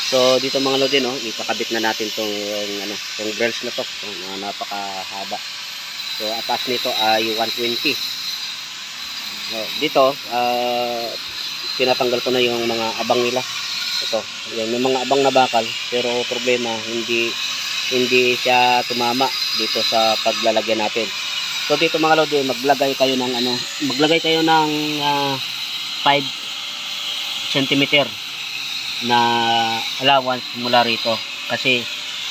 So dito mga lodi, no, ipakabit na natin tong tong grills na to, napakahaba. So atas nito ay 120. Dito tinatanggal ko na yung mga abang nila. Ito, yan, may mga abang na bakal, pero problema hindi siya tumama dito sa paglalagyan natin. So dito mga lodi, maglagay kayo ng 5 cm na allowance mula rito, kasi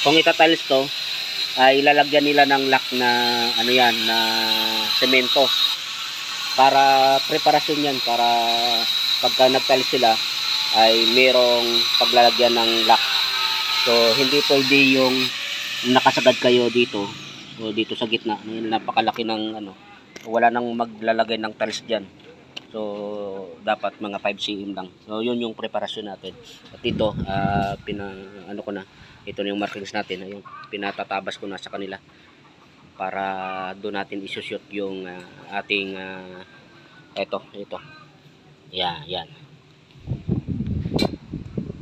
kung itatiles to ay ilalagyan nila ng lock na na semento, para preparasyon yan, para pagka nagtiles sila ay merong paglalagyan ng lock. So hindi pwede yung nakasagad kayo dito o dito sa gitna, napakalaki ng wala nang maglalagay ng tiles diyan. So dapat mga 5 cm lang. So yun yung preparasyon natin. At dito ko na, ito na yung markings natin, yung pinatatabas ko na sa kanila para doon natin isushoot yung ating ito. Yan.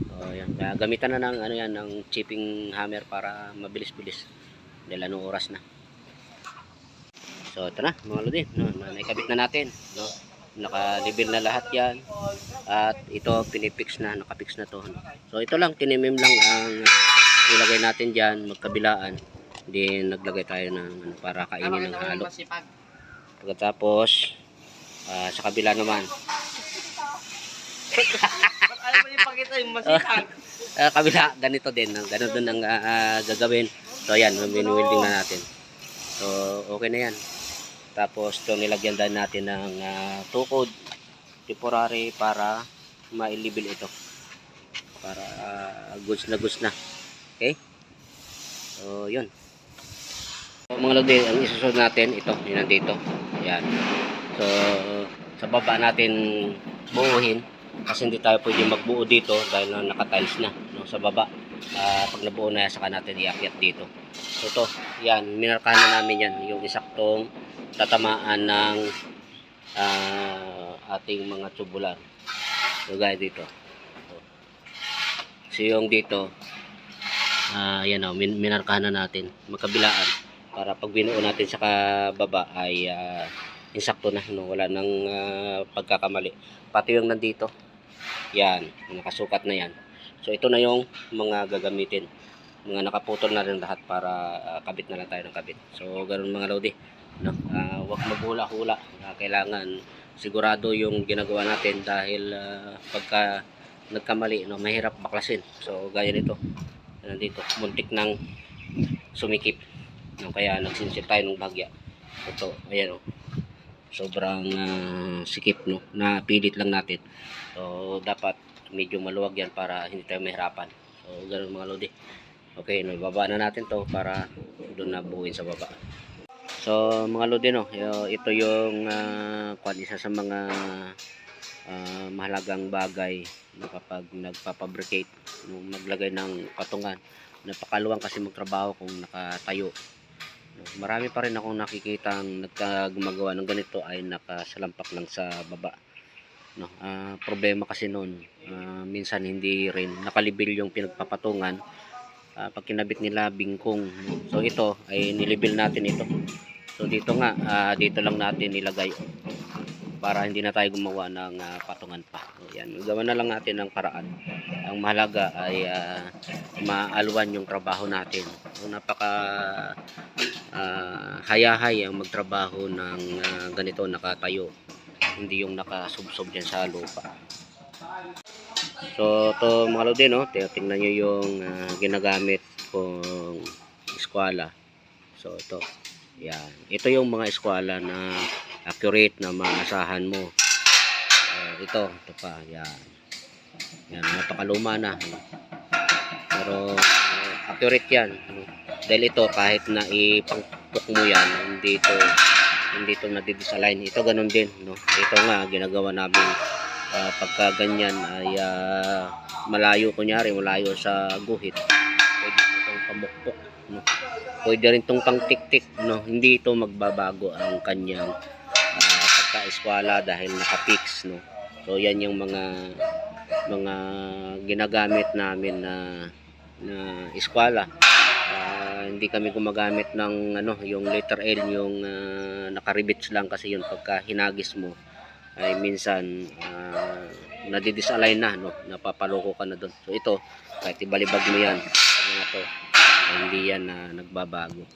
So yan, gamitan na ng ng chipping hammer para mabilis-bilis dahil anong oras na. So ito na mga lodi, naikabit na natin, no? Naka-level na lahat yan, at ito pinipix na, nakapix na to, no? So ito lang, tinimim lang ang ilagay natin dyan, magkabilaan, din naglagay tayo ng para kainin ng halo. Pagkatapos sa kabila naman kabila, ganito din, ganun din ang gagawin. So ayan, winding na natin. So okay na yan. Tapos ito nilagyan din natin ng tukod temporary para mailibil ito, para goods na. Okay, so yun. So mga lodi, ang isusunod natin ito, yun nandito, yan. So sa baba natin buuhin, kasi hindi tayo pwede magbuo dito dahil naka-tiles na, no, sa baba. Pag nabuo na, saka natin iakyat dito. So ito, yan, minarkahan na namin yan, yung isaktong tatamaan ng ating mga tubular. So guys, dito. So yung dito, yan o, minarkahan na natin, magkabilaan, para pag binuo natin sa baba ay insakto na, no? Wala nang pagkakamali. Pati yung nandito, yan, nakasukat na yan. So ito na yung mga gagamitin, mga nakaputol na rin lahat, para kabit na lang tayo ng kabit. So ganoon mga lodi, no? Wag maghula-hula, kailangan sigurado yung ginagawa natin, dahil pagka nagkamali, no, mahirap baklasin. So gaya nito, nandito muntik nang sumikip, no? Kaya nagsinsil tayo ng bahagya. Ito, ayan o, sobrang sikip, no, napilit lang natin. So dapat medyo maluwag yan para hindi tayo mahirapan. So ganoon mga lodi. Okay, no, ibaba na natin to para doon na buuin sa baba. So mga lodi, no, ito yung isa sa mga mahalagang bagay, no, kapag nagpapabricate, no, maglagay ng patungan. Napakaluwang kasi magtrabaho kung nakatayo. Marami pa rin akong nakikitang gumagawa ng ganito ay nakasalampak lang sa baba, no. Problema kasi noon, minsan hindi rin nakalibil yung pinagpapatungan. Pag kinabit nila bingkong, no? So ito ay nilibil natin ito. So dito nga, dito lang natin nilagay para hindi na tayo gumawa ng patungan pa. So yan, gawa na lang natin ng paraan. Ang mahalaga ay maalwan yung trabaho natin. So napaka hayahay ang magtrabaho ng ganito nakatayo, hindi yung nakasubsob dyan sa lupa. So to mga lodi, no, tingnan nyo yung ginagamit kong eskwala. So ito, yan, ito yung mga eskwala na accurate, na maasahan mo. Ito pa, yan, napakaluma na, pero accurate yan, no? Dahil ito, kahit na ipangpuk mo yan, hindi ito nadidisalign. Ito ganun din, no? Ito nga ginagawa namin, pagka ganyan ay malayo, kunyari malayo sa guhit, pwede mo itong pamukpok, no? Pwede rin itong pangtik-tik, no? Hindi ito magbabago ang kanyang pagka-eskwala dahil nakapix, no? So yan yung mga mga ginagamit namin na eskwela. Hindi kami gumagamit ng yung letter L, yung nakaribits lang, kasi yun pagka hinagis mo ay minsan nadidisalign na, napapaloko ka na doon. So ito, kahit ibalibag mo yan, to, hindi yan nagbabago.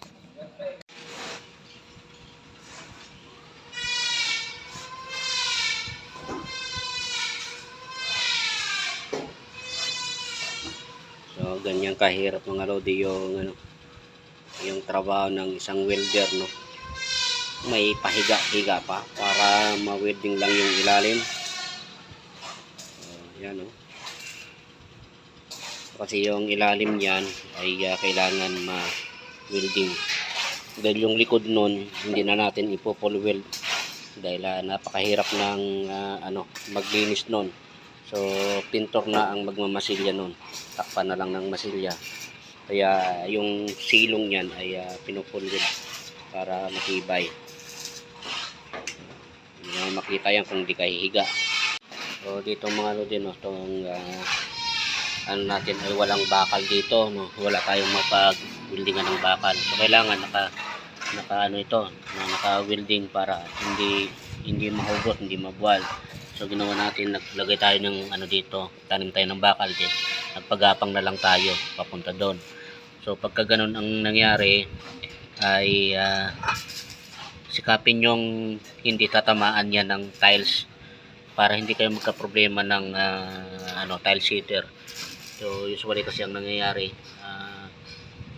So ganyan kahirap mga lodi yung trabaho ng isang welder, may pahiga-higa pa para ma-welding lang yung ilalim. Yan kasi yung ilalim niyan ay kailangan ma-welding, dahil yung likod nun hindi na natin ipo-full weld dahil napakahirap ng maglinis nun. So pintor na ang magmamasilya nun, takpan na lang ng masilya, kaya yung silong niyan ay pinufull weld para matibay. Hindi na makita yan kung di kahihiga. So dito mga lodi, itong natin ay walang bakal dito, wala tayong mapag-weldingan ng bakal. So kailangan naka naka-welding para hindi mahugot, hindi mabuwal. So ginawa natin, naglagay tayo ng dito, tanim tayo ng bakal din. Nagpagapang na lang tayo papunta doon. So pagka ganun ang nangyari ay sikapin yung hindi tatamaan yan ng tiles para hindi kayo magka-problema ng tile seater. So usually kasi ang nangyayari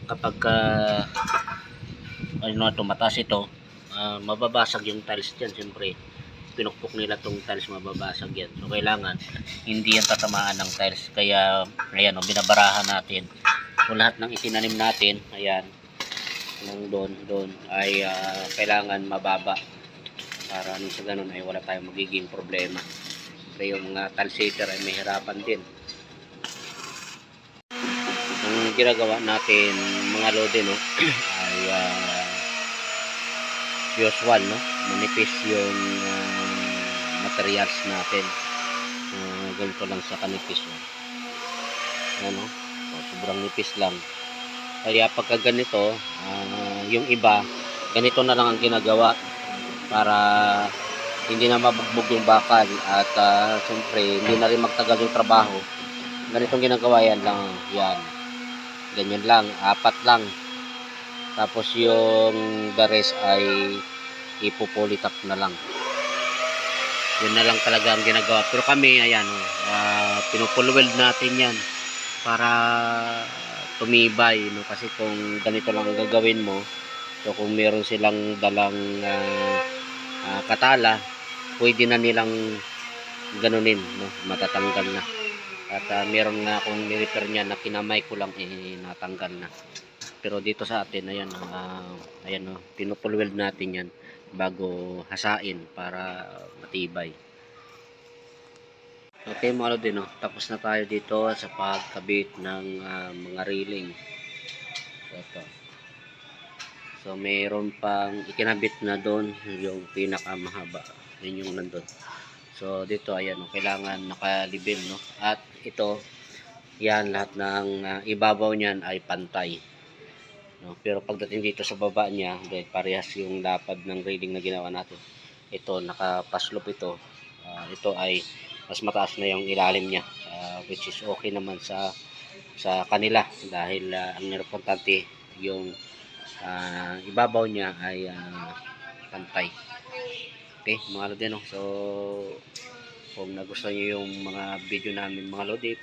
kapag mataas ito, mababasag yung tiles dyan. Siyempre pinukpok nila tong tiles, mababasag yan. So kailangan hindi yan tatamaan ng tiles, kaya ayan binabarahan natin. So lahat ng itinanim natin, ayan, ng doon ay kailangan mababa para sa ganun ay wala tayong magiging problema. Kaya yung mga tile seater ay may hirapan din. Ang ginagawa natin mga lodi ay usual, manipis yung materials natin. Ganito lang sa kanipis. Sobrang nipis lang. Kaya pagka ganito, yung iba ganito na lang ang ginagawa para hindi na mabugbog yung bakal at siyempre hindi na rin magtagal yung trabaho. Ganitong ginagawa yan lang, yan. Ganyan lang, 4 lang. Tapos yung the rest ay ipupolitap na lang. Yun na lang talaga ang ginagawa. Pero kami, ayan, pinufull weld natin yan para tumibay, kasi kung ganito lang ang gagawin mo, so kung meron silang dalang katala, pwede na nilang ganunin, matatanggal na. At meron nga akong nirepair niya na kinamay ko lang, natanggal na. Pero dito sa atin, ayan, pinufull weld natin yan bago hasain para matibay. Okay mga lodi, tapos na tayo dito sa pagkabit ng mga railing. So mayroon pang ikinabit na doon, yung pinakamahaba, yun yung nandun. So dito ayan, kailangan nakalibim, at ito, yan, lahat ng ibabaw niyan ay pantay. Pero pagdating dito sa baba niya, dahil parehas yung lapad ng railing na ginawa natin, ito nakapaslop ito. Ito ay mas mataas na yung ilalim niya, which is okay naman sa kanila, dahil ang importante yung ibabaw niya ay pantay. Okay mga lodi, so kung nagustuhan niyo yung mga video namin mga lodi,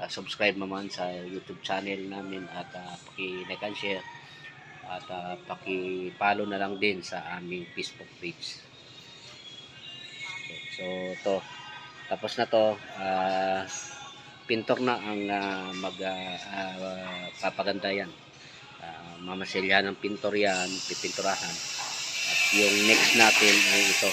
subscribe naman sa YouTube channel namin at paki-like and share at paki-follow na lang din sa aming Facebook page. Okay, so to, tapos na to, pintor na ang papaganda yan. Mamasilyahan ng pintor yan, pipinturahan. At yung next natin ay ito.